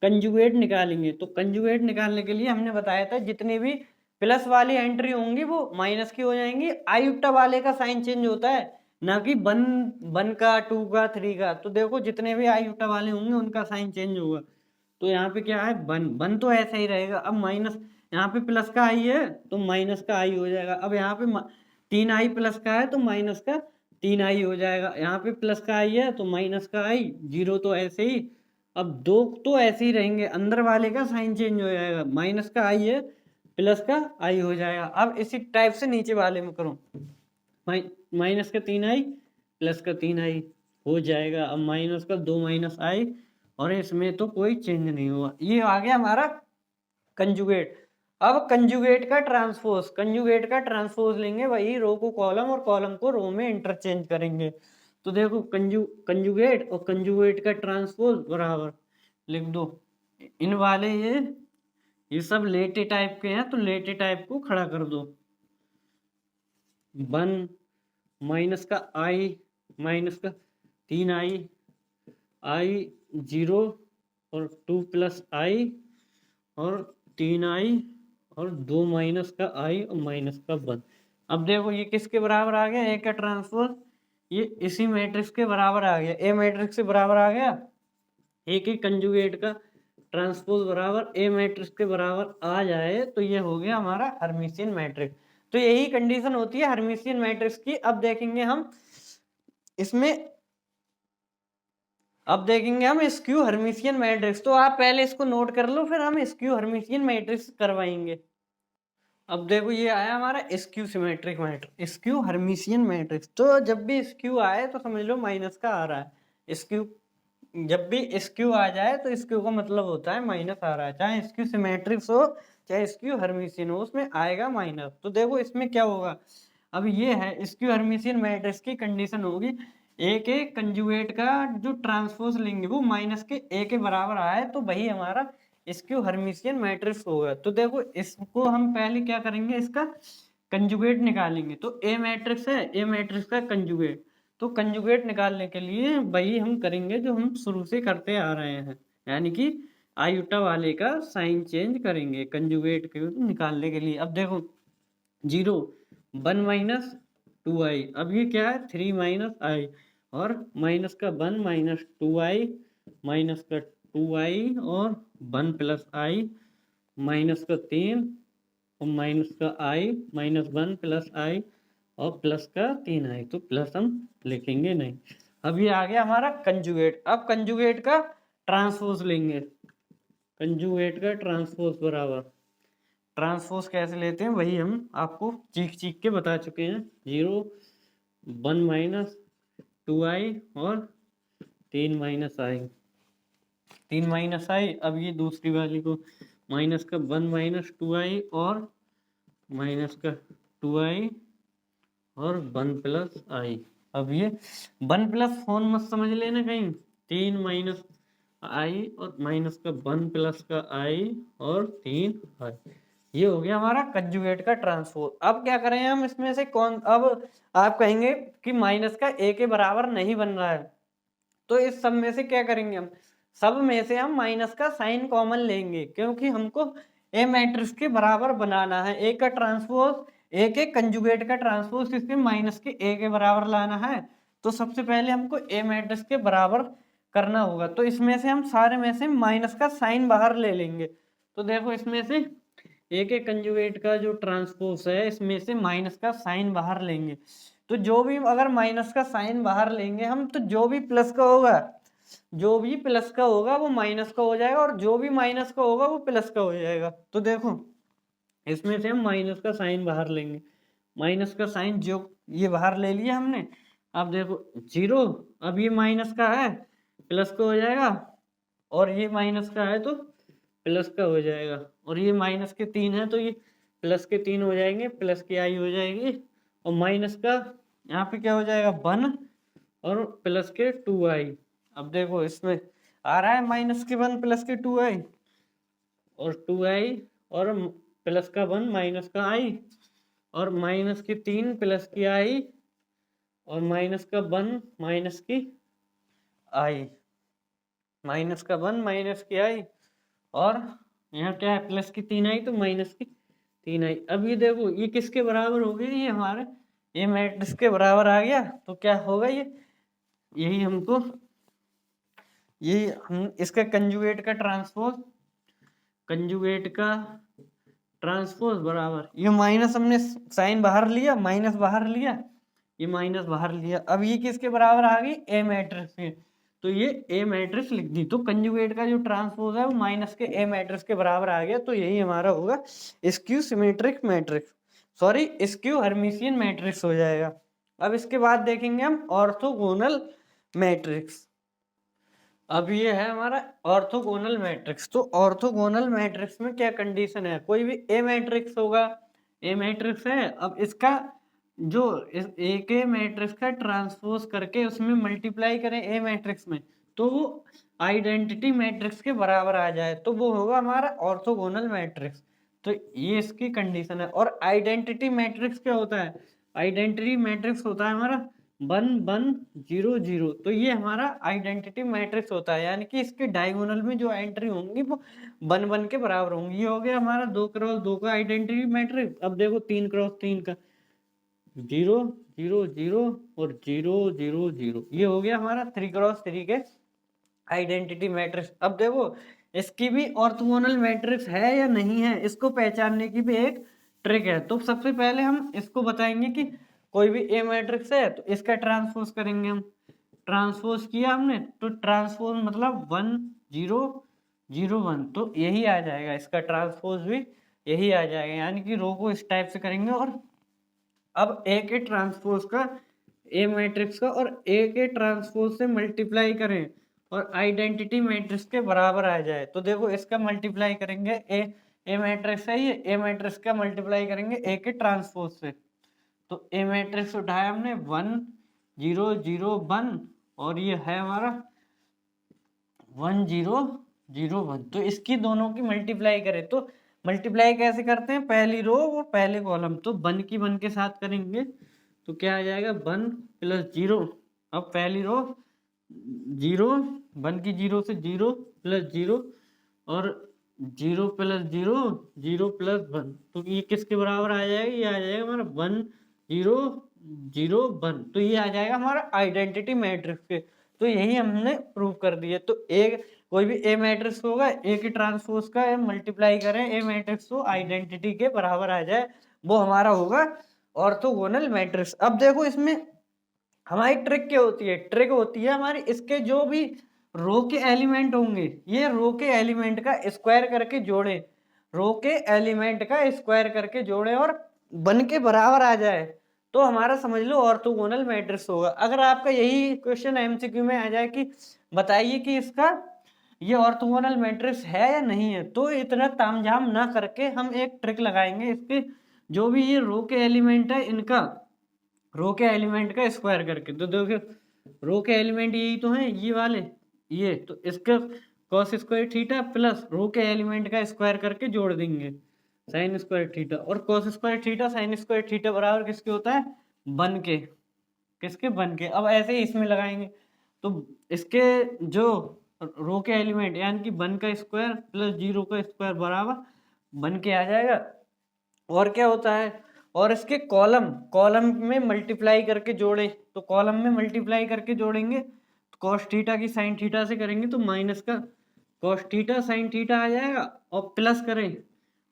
कंजुगेट निकालेंगे। तो कंजुगेट निकालने के लिए हमने बताया था जितनी भी प्लस वाली एंट्री होंगी वो माइनस की हो जाएंगी। आयुक्ता वाले का साइन चेंज होता है, ना कि 1 का 2 का 3 का। तो देखो जितने भी आयुक्ता वाले होंगे उनका साइन चेंज होगा। तो यहाँ पे क्या है 1 तो ऐसा ही रहेगा। अब माइनस, यहाँ पे प्लस का आई है तो माइनस का आई हो जाएगा। अब यहाँ पे 3i प्लस का है तो माइनस का 3i हो जाएगा। यहाँ पे प्लस का आई है तो माइनस का आई, 0 तो ऐसे ही। अब 2 तो ऐसे ही रहेंगे, अंदर वाले का साइन चेंज हो जाएगा, माइनस का आई है प्लस का आई हो जाएगा। अब इसी टाइप से नीचे वाले में करो, माइनस का 3i प्लस का 3i हो जाएगा। अब माइनस का 2 माइनस आई, और इसमें तो कोई चेंज नहीं हुआ। ये आ गया हमारा कंजुगेट। अब कंजुगेट का ट्रांसपोज, कंजुगेट का ट्रांसपोज लेंगे, वही रो को कॉलम और कॉलम को रो में इंटरचेंज करेंगे। तो देखो कंजुगेट और कंजुगेट का ट्रांसपोज बराबर लिख दो। इन वाले ये सब लेटे टाइप के हैं, तो लेटे टाइप को खड़ा कर दो। 1 माइनस का आई माइनस का 3i आई 0 और 2 प्लस आई और 3i और 2 माइनस का आई और माइनस का 1। अब देखो ये किसके बराबर आ गया, ए का ट्रांसपोज ये इसी मैट्रिक्स के बराबर आ गया, ए मैट्रिक्स से बराबर आ गया। ए के कंजुगेट का ट्रांसपोज बराबर ए मैट्रिक्स के बराबर आ जाए तो ये हो गया हमारा हर्मिशियन मैट्रिक्स। तो यही कंडीशन होती है हर्मिशियन मैट्रिक्स की। अब देखेंगे हम इसमें, अब देखेंगे हम स्क्यू हर्मिशियन मैट्रिक्स। तो आप पहले इसको नोट कर लो, फिर हम स्क्यू हर्मिशियन मैट्रिक्स करवाएंगे। अब देखो ये आया हमारा skew symmetric matrix, skew Hermitian matrix. तो जब भी स्क्यू आए तो समझ लो माइनस का आ रहा है। स्क्यू जब भी स्क्यू आ जाए तो स्क्यू का मतलब होता है माइनस आ रहा है, चाहे स्क्यू सिमेट्रिक्स हो चाहे स्क्यू हर्मिशियन हो, उसमें आएगा माइनस। तो देखो इसमें क्या होगा, अब ये है स्क्यू हर्मिशियन मैट्रिक्स की कंडीशन होगी, ए के कंजुगेट का जो ट्रांसपोज लेंगे वो माइनस के ए के बराबर आए तो वही हमारा स्क्यू हर्मिशियन मैट्रिक्स होगा। तो देखो इसको हम पहले क्या करेंगे, इसका कंजुगेट निकालेंगे। तो ए मैट्रिक्स है, ए मैट्रिक्स का कंजुगेट, तो कंजुगेट निकालने के लिए वही हम करेंगे जो हम शुरू से करते आ रहे हैं, यानी कि आयुटा वाले का साइन चेंज करेंगे कंजुगेट के निकालने के लिए। अब देखो 0 1 माइनस 2i, अब ये क्या है 3 माइनस आई, और माइनस का 1 माइनस 2i, माइनस का 2i और 1 प्लस आई, माइनस का 3 और माइनस का आई, माइनस 1 प्लस आई और प्लस का 3i, तो प्लस हम लिखेंगे नहीं। अब ये आ गया हमारा कंजुगेट। अब कंजुगेट का ट्रांसपोज लेंगे। कंजुगेट का ट्रांसपोज बराबर, ट्रांसपोज कैसे लेते हैं वही हम आपको चीख चीख के बता चुके हैं। 0 1 माइनस 2i और 3 माइनस आई, 3 माइनस आई। अब ये दूसरी वाली को माइनस का 1 माइनस 2i और माइनस का 2i और 1 प्लस आई। अब ये 1 प्लस फोन मत समझ लेना कहीं, 3 माइनस आई और माइनस का 1 प्लस का आई और 3 आई। ये हो गया हमारा कंजुगेट का ट्रांसपोज। अब क्या करें हम इसमें से कौन, अब आप कहेंगे कि माइनस का ए के बराबर नहीं बन रहा है, तो इस सब में से क्या करेंगे हम, सब में से हम माइनस का साइन कॉमन लेंगे, क्योंकि हमको ए मैट्रिक्स के बराबर बनाना है। ए का ट्रांसपोज, ए के कंजुगेट का ट्रांसपोज इसके माइनस के ए के बराबर लाना है, तो सबसे पहले हमको ए मैट्रिक्स के बराबर करना होगा। तो इसमें से हम सारे में से माइनस का साइन बाहर ले लेंगे। तो देखो इसमें से ए के कंजुगेट का जो ट्रांसपोज है इसमें से माइनस का साइन बाहर लेंगे, तो जो भी अगर माइनस का साइन बाहर लेंगे हम, तो जो भी प्लस का होगा, जो भी प्लस का होगा वो माइनस का हो जाएगा, और जो भी माइनस का होगा वो प्लस का हो जाएगा। तो देखो इसमें से हम माइनस का साइन बाहर लेंगे। माइनस का साइन जो ये बाहर ले लिया हमने। अब देखो 0, अब ये माइनस का है प्लस का हो जाएगा, और ये माइनस का है तो प्लस का हो जाएगा, और ये माइनस के 3 है तो ये प्लस के 3 हो जाएंगे, प्लस की आई हो जाएगी, और माइनस का यहाँ पे क्या हो जाएगा 1 और प्लस के 2i। अब देखो इसमें आ रहा है माइनस के 1 प्लस के 2i, और 2i और प्लस का 1 माइनस का i, और माइनस की 3 प्लस की i, और माइनस का 1 माइनस की i, माइनस का 1 माइनस की i, और यहाँ क्या है प्लस की 3i तो माइनस की 3i। अब ये देखो ये किसके बराबर हो गया, ये हमारे ये मैट्रिक्स के बराबर आ गया। तो क्या होगा ये, यही हमको, यही हम इसका कंजुगेट का ट्रांसपोज, कंजुगेट का ट्रांसपोज बराबर, ये माइनस हमने साइन बाहर लिया, माइनस बाहर लिया, ये माइनस बाहर लिया। अब ये किसके बराबर आ गई, ए मैट्रिक्स के, तो ये ए मैट्रिक्स लिख दी। तो कंजुगेट का जो ट्रांसपोज है वो माइनस के ए मैट्रिक्स के बराबर आ गया, तो यही हमारा होगा skew symmetric matrix, sorry skew Hermitian matrix हो जाएगा। अब इसके बाद देखेंगे हम ऑर्थोगोनल मैट्रिक्स। अब ये है हमारा ऑर्थोगोनल मैट्रिक्स। तो ऑर्थोगोनल मैट्रिक्स में क्या कंडीशन है, कोई भी ए मैट्रिक्स होगा, ए मैट्रिक्स है, अब इसका जो इस ए के मैट्रिक्स का ट्रांसपोज करके उसमें मल्टीप्लाई करें ए मैट्रिक्स में, तो वो आइडेंटिटी मैट्रिक्स के बराबर आ जाए, तो वो होगा हमारा ऑर्थोगोनल मैट्रिक्स। तो ये इसकी कंडीशन है। और आइडेंटिटी मैट्रिक्स क्या होता है, आइडेंटिटी मैट्रिक्स होता है हमारा 1 1 0 0, तो ये हमारा आइडेंटिटी मैट्रिक्स होता है, यानी कि इसके डायगोनल में जो एंट्री होंगी वो 1 1 के बराबर होंगी। ये हो गया हमारा 2 क्रॉस 2 का आइडेंटिटी मैट्रिक्स। अब देखो 3 क्रॉस 3 का 0 0 0 और 0 0 0, ये हो गया हमारा 3 क्रॉस 3 के आइडेंटिटी मैट्रिक्स। अब देखो इसकी भी ऑर्थोगोनल मैट्रिक्स है या नहीं है, इसको पहचानने की भी एक ट्रिक है। तो सबसे पहले हम इसको बताएंगे कि कोई भी ए मैट्रिक्स है तो इसका ट्रांसपोज करेंगे हम। ट्रांसपोज किया हमने तो ट्रांसपोज मतलब 1 0 0 1, तो यही आ जाएगा, इसका ट्रांसपोज भी यही आ जाएगा, यानी कि रो को इस टाइप से करेंगे। और अब ए के ट्रांसपोज का ए मैट्रिक्स का और ए के ट्रांसपोज से मल्टीप्लाई करें और आइडेंटिटी मैट्रिक्स के बराबर आ जाए, तो देखो इसका मल्टीप्लाई करेंगे, ए मैट्रिक्स है ये, ए मैट्रिक्स का मल्टीप्लाई करेंगे ए के ट्रांसपोज से। तो ए मैट्रिक्स उठाया हमने 1 0 0 1, और ये है हमारा 1 0 0 1, तो इसकी दोनों की मल्टीप्लाई करें। तो मल्टीप्लाई कैसे करते हैं, पहली रो और पहले कॉलम, तो 1 की 1 के साथ करेंगे तो क्या आ जाएगा 1 प्लस 0। अब पहली रो 0 1 की 0 से 0 प्लस 0 और 0 + 0 0 + 1, तो ये किसके बराबर आ जाएगा, ये आ जाएगा हमारा 1 0 0 1, तो ये आ जाएगा हमारा आइडेंटिटी मैट्रिक्स के। तो यही हमने प्रूव कर दिया। तो एक कोई भी ए मैट्रिक्स होगा, ए की ट्रांसपोज का मल्टीप्लाई करें ए मैट्रिक्स तो आइडेंटिटी के बराबर आ जाए, वो हमारा होगा ऑर्थोगोनल मैट्रिक्स। अब देखो इसमें हमारी ट्रिक क्या होती है, ट्रिक होती है हमारी इसके जो भी रो के एलिमेंट होंगे, ये रो के एलिमेंट का स्क्वायर करके जोड़े, रो के एलिमेंट का स्क्वायर करके जोड़े और बन के बराबर आ जाए, तो हमारा समझ लो ऑर्थोगोनल मैट्रिक्स होगा। अगर आपका यही क्वेश्चन एमसीक्यू में आ जाए कि बताइए कि इसका ये ऑर्थोगोनल मैट्रिक्स है या नहीं है, तो इतना तामझाम ना करके हम एक ट्रिक लगाएंगे, इसके जो भी ये रो के एलिमेंट है इनका रो के एलिमेंट का स्क्वायर करके। तो देखो रो के एलिमेंट यही तो हैं, ये वाले, ये तो इसका cos स्क्वायर थीटा प्लस रो के एलिमेंट का स्क्वायर करके जोड़ देंगे साइन स्क्वायर थीटा, और cos square theta sine square theta बराबर किसके होता है, बन के, किसके, बन के। अब ऐसे ही इसमें लगाएंगे, तो इसके जो रो के एलिमेंट यानी कि बन का स्क्वायर प्लस 0 का स्क्वायर बराबर बन के आ जाएगा। और क्या होता है, और इसके कॉलम कॉलम में मल्टीप्लाई करके जोड़े, तो कॉलम में मल्टीप्लाई करके जोड़ेंगे तो कॉस थीटा की साइन थीटा से करेंगे तो माइनस का कॉस थीटा साइन थीटा आ जाएगा, और प्लस करें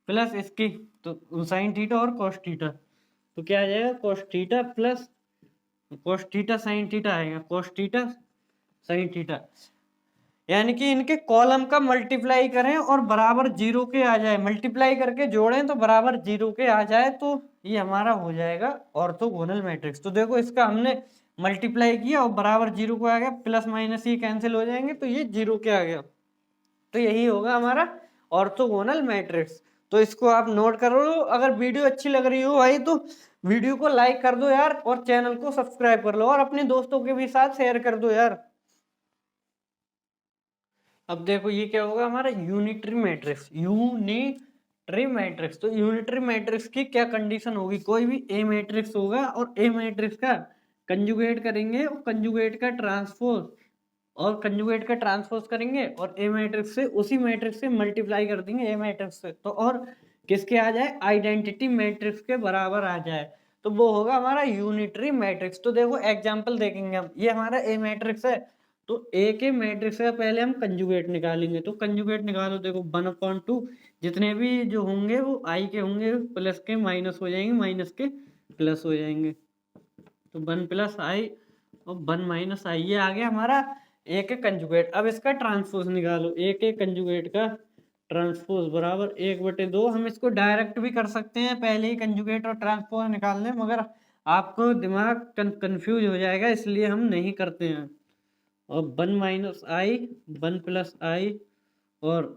प्लस इसकी तो साइन थीटा और कॉस थीटा, तो क्या आ जाएगा cos theta plus cos theta sine theta आएगा, कॉस थीटा साइन थीटा। यानी कि इनके कॉलम का मल्टीप्लाई करें और बराबर 0 के आ जाए, मल्टीप्लाई करके जोड़ें तो बराबर 0 के आ जाए, तो ये हमारा हो जाएगा ऑर्थोगोनल मैट्रिक्स। तो देखो इसका हमने मल्टीप्लाई किया और बराबर 0 को आ गया, प्लस माइनस ये कैंसिल हो जाएंगे तो ये 0 के आ गया, तो यही होगा हमारा ऑर्थोगोनल मैट्रिक्स। तो इसको आप नोट कर लो। अगर वीडियो अच्छी लग रही हो भाई तो वीडियो को लाइक कर दो यार, और चैनल को सब्सक्राइब कर लो, और अपने दोस्तों के भी साथ शेयर कर दो यार। अब देखो ये क्या होगा हमारा यूनिटरी मैट्रिक्स, यूनिटरी मैट्रिक्स। तो यूनिटरी मैट्रिक्स की क्या कंडीशन होगी, कोई भी ए मैट्रिक्स होगा और ए मैट्रिक्स का कंजुगेट करेंगे और कंजुगेट का ट्रांसपोज, और कंजुगेट का ट्रांसपोज करेंगे और ए मैट्रिक्स से उसी मैट्रिक्स से मल्टीप्लाई कर देंगे ए मैट्रिक्स से, तो और किसके आ जाए, आइडेंटिटी मैट्रिक्स के बराबर आ जाए, तो वो होगा हमारा यूनिटरी मैट्रिक्स। तो देखो एग्जांपल देखेंगे हम, ये हमारा ए मैट्रिक्स है, तो ए के मैट्रिक्स का पहले हम कंजुगेट निकालेंगे, तो कंजुगेट निकालो, देखो 1/2 जितने भी जो होंगे वो आई के होंगे, प्लस के माइनस हो जाएंगे, माइनस के प्लस हो जाएंगे, तो 1 + i और 1 - i, ये आ गया हमारा ए के कंजुगेट। अब इसका ट्रांसपोज निकालो, ए के कंजुगेट का ट्रांसपोज बराबर 1/2। हम इसको डायरेक्ट भी कर सकते हैं, पहले ही कंजुगेट और ट्रांसपोज निकाल लें, मगर आपको दिमाग कंफ्यूज हो जाएगा, इसलिए हम नहीं करते हैं। और 1 - i 1 + i, और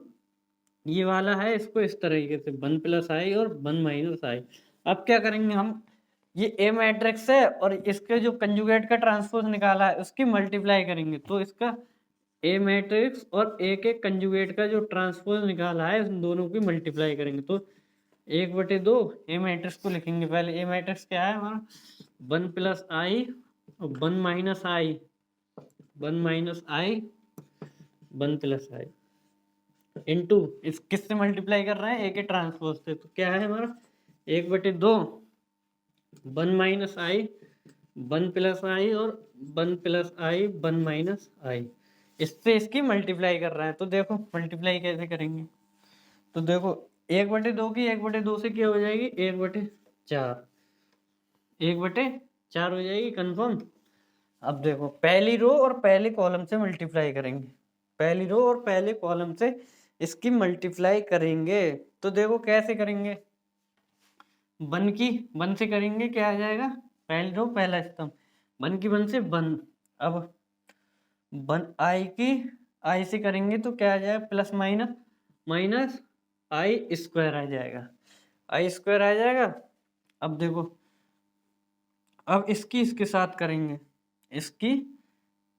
ये वाला है इसको इस तरीके से 1 + i और 1 - i। अब क्या करेंगे हम, ये ए मैट्रिक्स है और इसके जो कंजुगेट का ट्रांसपोज निकाला है उसकी मल्टीप्लाई करेंगे, तो इसका ए मैट्रिक्स और ए के कंजुगेट का जो ट्रांसपोज निकाला है उन दोनों की मल्टीप्लाई करेंगे, तो 1/2 ए मैट्रिक्स को लिखेंगे। पहले ए मैट्रिक्स क्या है हमारा, 1 + i और 1 - i, 1 - i 1 + i इंटू इस किससे मल्टीप्लाई कर रहे हैं, ए के ट्रांसपोज से, तो क्या है हमारा 1/2 1 - i 1 + i और 1 + i 1 - i, इससे इसकी मल्टीप्लाई कर रहे हैं। तो देखो मल्टीप्लाई कैसे करेंगे, तो देखो 1/2 की 1/2 से क्या हो जाएगी, 1/4, 1/4 हो जाएगी कंफर्म। अब देखो पहली रो और पहले कॉलम से मल्टीप्लाई करेंगे, पहली रो और पहले कॉलम से इसकी मल्टीप्लाई करेंगे, तो देखो कैसे करेंगे, 1 से करेंगे, क्या आ जाएगा, पहली रो पहला स्तंभ, 1 से 1, अब 1 से करेंगे तो क्या आ जाएगा, प्लस माइनस आई स्क्वायर आ जाएगा, आई स्क्वायर आ जाएगा। अब देखो अब इसकी इसके साथ करेंगे, इसकी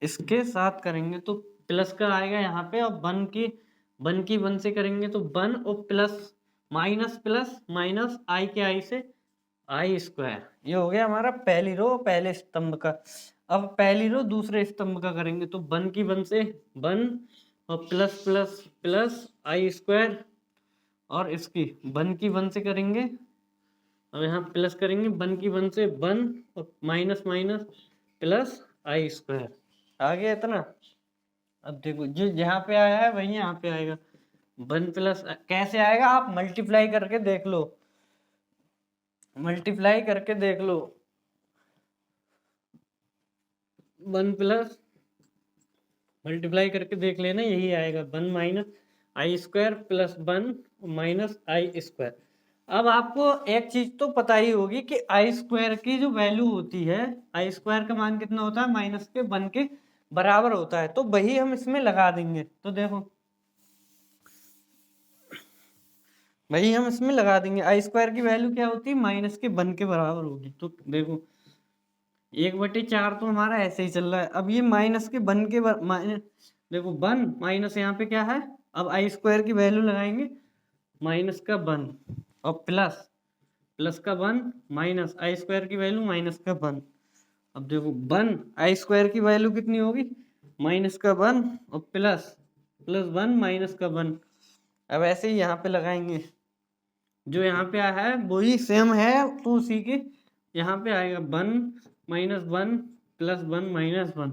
इसके साथ करेंगे तो प्लस का आएगा यहाँ पे, और 1 से करेंगे तो 1 और प्लस माइनस आई के आई से आई स्क्वायर, ये हो गया हमारा पहली रो पहले स्तंभ का। अब पहली रो दूसरे स्तंभ का करेंगे तो 1 से 1 और प्लस प्लस प्लस आई स्क्वायर, और इसकी 1 की 1 से करेंगे, अब यहाँ प्लस करेंगे 1 की 1 से 1, और माइनस माइनस प्लस आई स्क्वायर। आ गया इतना। अब देखो जो यहाँ पे आया है वही यहाँ पे आएगा। 1 प्लस कैसे आएगा, आप मल्टीप्लाई करके देख लो, मल्टीप्लाई करके देख लो। 1 प्लस मल्टीप्लाई करके देख लेना, यही आएगा 1 माइनस आई स्क्वायर प्लस 1 माइनस आई स्क्वायर। अब आपको एक चीज तो पता ही होगी कि आई स्क्वायर की जो वैल्यू होती है, आई स्क्वायर का मान कितना होता है, माइनस के 1 के बराबर होता है, तो वही हम इसमें लगा देंगे। तो देखो वही हम इसमें लगा देंगे। आई स्क्वायर की वैल्यू क्या होती है, माइनस के 1 के बराबर होगी। तो देखो 1/4 तो हमारा ऐसे ही चल रहा है। अब ये माइनस के 1 के माइनस, देखो 1 माइनस यहाँ पे क्या है, अब आई स्क्वायर की वैल्यू लगाएंगे माइनस का 1, और प्लस प्लस का 1 माइनस आई स्क्वायर की वैल्यू माइनस का 1। अब देखो 1 आई स्क्वायर की वैल्यू कितनी होगी, माइनस का 1, और प्लस प्लस 1 माइनस का 1। अब ऐसे ही यहाँ पे लगाएंगे, जो यहाँ पे आया है वही सेम है, तो उसी के यहाँ पे आएगा 1 माइनस 1 प्लस 1 माइनस 1।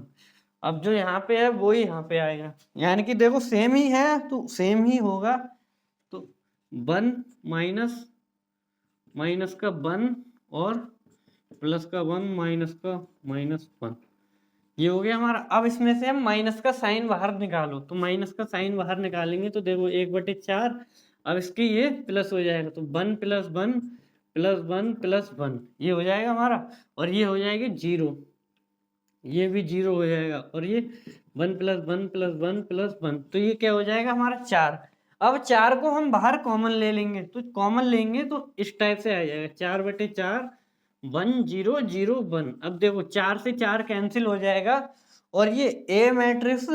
अब जो यहाँ पे है वही यहाँ पे आएगा, यानी कि देखो सेम ही है तो सेम ही होगा। तो 1 माइनस माइनस का 1 और प्लस का 1 माइनस का माइनस 1, ये हो गया हमारा। अब इसमें से हम माइनस का साइन बाहर निकालो, तो माइनस का साइन बाहर निकालेंगे तो देखो 1/4, अब इसके ये प्लस हो जाएगा, तो 1 प्लस 1 प्लस 1 प्लस 1 ये हो जाएगा हमारा, और ये हो जाएगी 0, ये भी 0 हो जाएगा, और ये 1 प्लस 1 प्लस 1 प्लस 1, तो ये क्या हो जाएगा हमारा 4। अब 4 को हम बाहर कॉमन ले लेंगे, तो कॉमन लेंगे तो इस टाइप से आ जाएगा 4/4 1 0 0 1। अब देखो 4 से 4 कैंसिल हो जाएगा, और ये ए मैट्रिक्स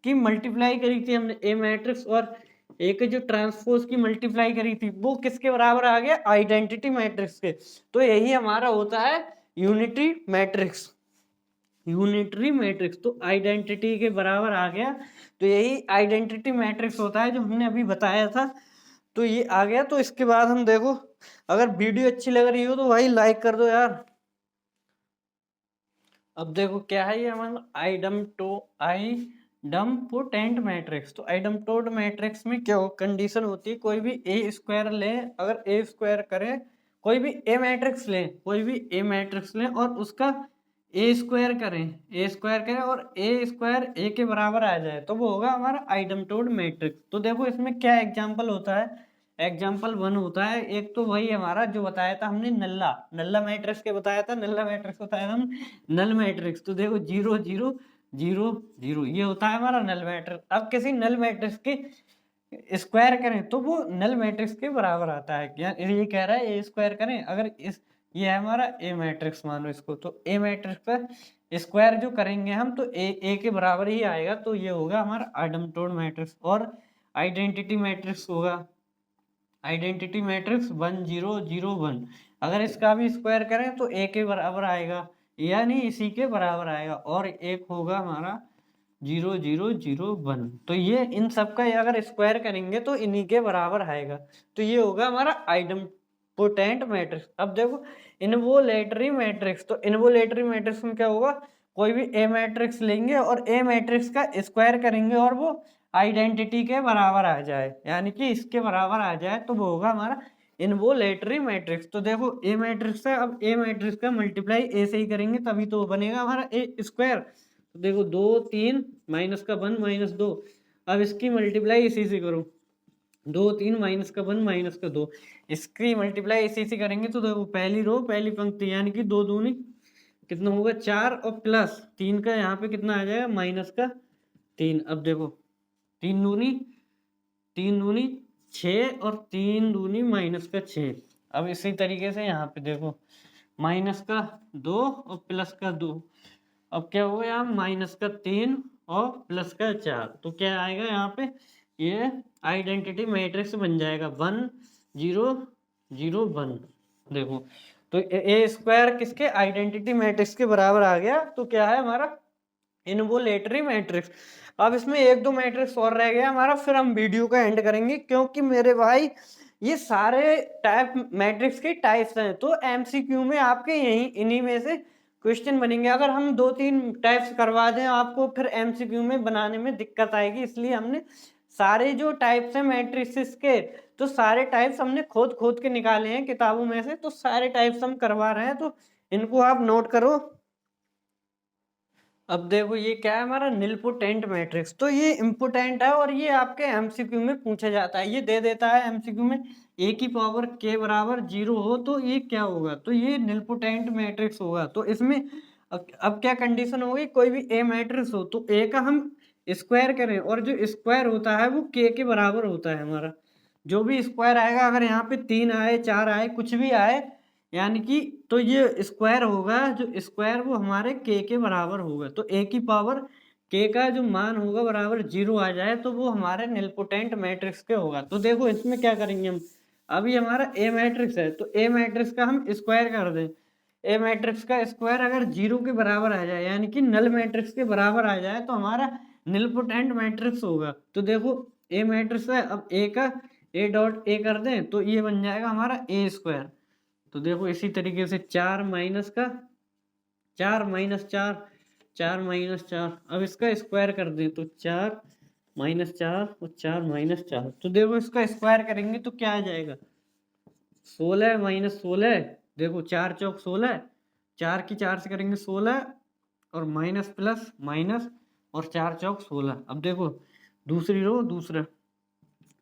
की मल्टीप्लाई करी थी हमने, ए मैट्रिक्स और ए के जो ट्रांसपोज की मल्टीप्लाई करी थी वो किसके बराबर आ गया, आइडेंटिटी मैट्रिक्स के। तो यही हमारा होता है यूनिटी मैट्रिक्स, यूनिटरी मैट्रिक्स, तो आइडेंटिटी के बराबर आ गया। तो यही आइडेंटिटी मैट्रिक्स होता है जो हमने अभी बताया था, तो ये आ गया। तो इसके बाद हम देखो, अगर वीडियो अच्छी लग रही हो तो भाई लाइक कर दो यार। अब देखो क्या है ये हमारा आइडम्पोटेंट मैट्रिक्स। तो आइडम्पोटेंट मैट्रिक्स में क्या हो, कंडीशन होती है कोई भी ए स्क्वायर लें, अगर ए स्क्वायर करें, कोई भी ए मैट्रिक्स लें, कोई भी ए मैट्रिक्स लें और उसका ए स्क्वायर करें, ए स्क्वायर करें और ए स्क्वायर ए के बराबर आ जाए, तो वो होगा हमारा आइडम्पोटेंट मैट्रिक्स। तो देखो इसमें क्या एग्जांपल होता है, एग्जाम्पल 1 होता है, एक तो वही हमारा जो बताया था हमने नल्ला नल्ला मैट्रिक्स के बताया था, नल्ला मैट्रिक्स बताया था हम, नल मैट्रिक्स। तो देखो 0 0 0 0 ये होता है हमारा नल मैट्रिक्स। अब किसी नल मैट्रिक्स के स्क्वायर करें तो वो नल मैट्रिक्स के बराबर आता है। क्या ये कह रहा है ए स्क्वायर करें, अगर इस ये है हमारा ए मैट्रिक्स मानो इसको, तो ए मैट्रिक्स का स्क्वायर जो करेंगे हम तो ए के बराबर ही आएगा, तो ये होगा हमारा आइडम्पोटेंट मैट्रिक्स। और आइडेंटिटी मैट्रिक्स होगा, आइडेंटिटी मैट्रिक्स 1 0 0 1, अगर इसका भी स्क्वायर करें तो ए के बराबर आएगा, यानी इसी के बराबर आएगा। और एक होगा हमारा 0 0 0 1, तो ये इन सब का अगर स्क्वायर करेंगे तो इन्हीं के बराबर आएगा, तो ये होगा हमारा आइडम्पोटेंट मैट्रिक्स। अब देखो इन्वोलेटरी मैट्रिक्स, तो इन्वोलेटरी मैट्रिक्स में क्या होगा, कोई भी ए मैट्रिक्स लेंगे और ए मैट्रिक्स का स्क्वायर करेंगे और वो आइडेंटिटी के बराबर आ जाए, यानी कि इसके बराबर आ जाए, तो वो होगा हमारा इन्वोलेटरी मैट्रिक्स। तो देखो ए मैट्रिक्स है, अब ए मैट्रिक्स का मल्टीप्लाई ए से ही करेंगे तभी तो बनेगा हमारा ए स्क्वायर। तो देखो 2 3 माइनस का 1 माइनस 2, अब इसकी मल्टीप्लाई इसी से करो, 2 3 माइनस का 1 माइनस का 2, इसकी मल्टीप्लाई इसी से करेंगे तो देखो पहली रो पहली पंक्ति, यानी कि 2 दूनी कितना होगा 4, और प्लस 3 का यहाँ पे कितना आ जाएगा माइनस का 3। अब देखो 3 दूनी 6 और 3 दूनी माइनस का 6। अब इसी तरीके से यहाँ पे देखो माइनस का 2 और प्लस का 2, अब क्या होगा यहाँ माइनस का 3 और प्लस का 4, तो क्या आएगा यहाँ पे, ये आइडेंटिटी मैट्रिक्स बन जाएगा 1 0 0 1। देखो तो ए स्क्वायर किसके, आइडेंटिटी मैट्रिक्स के बराबर आ गया, तो क्या है हमारा इन्वोलेटरी मैट्रिक्स। अब इसमें 1-2 मैट्रिक्स और रह गया हमारा, फिर हम वीडियो का एंड करेंगे, क्योंकि मेरे भाई ये सारे टाइप मैट्रिक्स के टाइप्स हैं, तो एमसीक्यू में आपके यही इन्हीं में से क्वेश्चन बनेंगे। अगर हम 2-3 टाइप्स करवा दें आपको, फिर एमसीक्यू में बनाने में दिक्कत आएगी, इसलिए हमने सारे जो टाइप्स हैं मैट्रिसेस के, तो सारे टाइप्स हमने खोद खोद के निकाले हैं किताबों में से, तो सारे टाइप्स हम करवा रहे हैं, तो इनको आप नोट करो। अब देखो ये क्या है हमारा निलपोटेंट मैट्रिक्स, तो ये इम्पोर्टेंट है और ये आपके एमसीक्यू में पूछा जाता है। ये दे देता है एमसीक्यू में a की पावर k बराबर 0 हो तो ये क्या होगा, तो ये निलपोटेंट मैट्रिक्स होगा। तो इसमें अब क्या कंडीशन होगी, कोई भी a मैट्रिक्स हो तो a का हम स्क्वायर करें, और जो स्क्वायर होता है वो k के बराबर होता है हमारा। जो भी स्क्वायर आएगा, अगर यहाँ पे 3 आए 4 आए कुछ भी आए, यानी कि तो ये स्क्वायर होगा, जो स्क्वायर वो हमारे k के बराबर होगा। तो a की पावर k का जो मान होगा बराबर 0 आ जाए तो वो हमारे निलपोटेंट मैट्रिक्स के होगा। तो देखो इसमें क्या करेंगे हम, अभी हमारा a मैट्रिक्स है तो a मैट्रिक्स का हम स्क्वायर कर दें। a मैट्रिक्स का स्क्वायर अगर 0 के बराबर आ जाए, यानी कि नल मैट्रिक्स के बराबर आ जाए, तो हमारा निलपोटेंट मैट्रिक्स होगा। तो देखो a मैट्रिक्स है, अब a का a डॉट a कर दें तो ये बन जाएगा हमारा a स्क्वायर। तो देखो इसी तरीके से 4 माइनस का 4 माइनस 4 4 माइनस 4, अब इसका स्क्वायर कर दें तो 4 माइनस 4 और 4 माइनस 4। तो देखो इसका स्क्वायर करेंगे तो क्या आ जाएगा, 16 माइनस 16, देखो 4 चौक 16, 4 की 4 से करेंगे 16 और माइनस प्लस माइनस और 4 चौक 16। अब देखो दूसरी रो दूसरा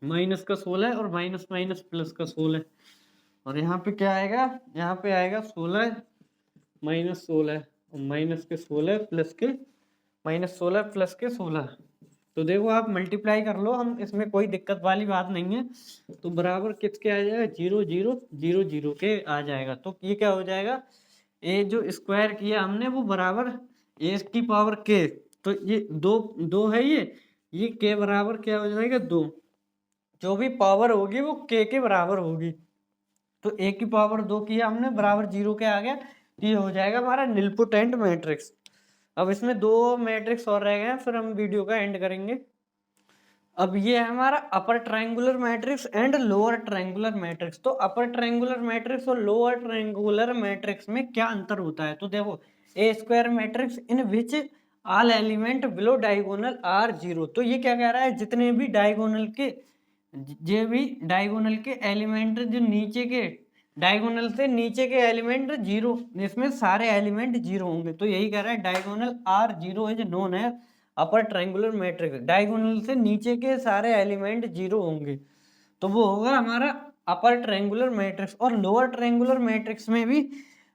माइनस का 16 और माइनस माइनस प्लस का 16, और यहाँ पे क्या आएगा, यहाँ पे आएगा 16 माइनस 16 और माइनस के 16 प्लस के माइनस 16 प्लस के 16। तो देखो आप मल्टीप्लाई कर लो, हम इसमें कोई दिक्कत वाली बात नहीं है। तो बराबर किसके आ जाएगा, 0 0 0 0 के आ जाएगा। तो ये क्या हो जाएगा, ए जो स्क्वायर किया हमने वो बराबर ए की पावर के, तो ये दो है, ये के बराबर क्या हो जाएगा 2, जो भी पावर होगी वो के बराबर होगी। तो a की पावर 2 किया हमने बराबर 0 के आ गया, तो ये हो जाएगा हमारा निलपोटेंट मैट्रिक्स। अब इसमें 2 मैट्रिक्स और रह गए हैं, फिर हम वीडियो का एंड करेंगे। अब ये है हमारा upper triangular matrix and lower triangular matrix. तो अपर ट्रायंगुलर मैट्रिक्स और लोअर ट्रायंगुलर मैट्रिक्स में क्या अंतर होता है, तो देखो a square matrix in which all element below diagonal are 0। तो ये क्या कह रहा है, जितने भी डायगोनल के एलिमेंट जो नीचे के डायगोनल से नीचे के एलिमेंट 0, इसमें सारे एलिमेंट 0 होंगे। तो यही कह रहा है डायगोनल आर 0 इज नोन है अपर ट्रायंगुलर मैट्रिक्स, डायगोनल से नीचे के सारे एलिमेंट 0 होंगे, तो वो होगा हमारा अपर ट्रायंगुलर मैट्रिक्स। और लोअर ट्रायंगुलर मैट्रिक्स में भी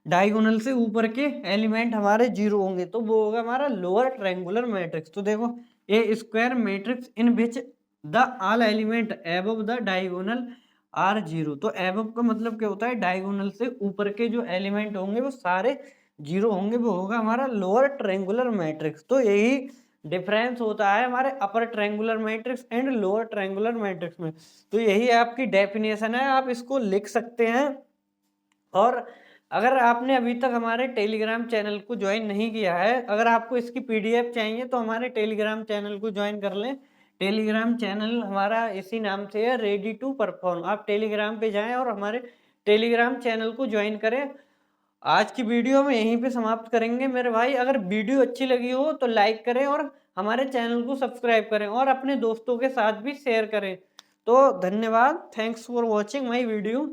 डायगोनल से ऊपर के एलिमेंट हमारे 0 होंगे, तो वो होगा हमारा लोअर ट्रायंगुलर मैट्रिक्स। तो देखो a square matrix in which the all element above the diagonal are 0। तो एबव का मतलब क्या होता है, डायगोनल से ऊपर के जो एलिमेंट होंगे वो सारे 0 होंगे, वो होगा हमारा लोअर ट्रायंगुलर मैट्रिक्स। तो यही डिफरेंस होता है हमारे अपर triangular matrix and lower triangular matrix में। तो यही आपकी डेफिनेशन है, आप इसको लिख सकते हैं। और अगर आपने अभी तक हमारे टेलीग्राम चैनल को ज्वाइन नहीं किया है, अगर आपको इसकी पीडीएफ चाहिए तो हमारे टेलीग्राम चैनल को ज्वाइन कर लें। टेलीग्राम चैनल हमारा इसी नाम से है, रेडी टू परफॉर्म। आप टेलीग्राम पे जाएं और हमारे टेलीग्राम चैनल को ज्वाइन करें। आज की वीडियो में यहीं पे समाप्त करेंगे मेरे भाई। अगर वीडियो अच्छी लगी हो तो लाइक करें और हमारे चैनल को सब्सक्राइब करें और अपने दोस्तों के साथ भी शेयर करें। तो धन्यवाद, thanks for watching my video.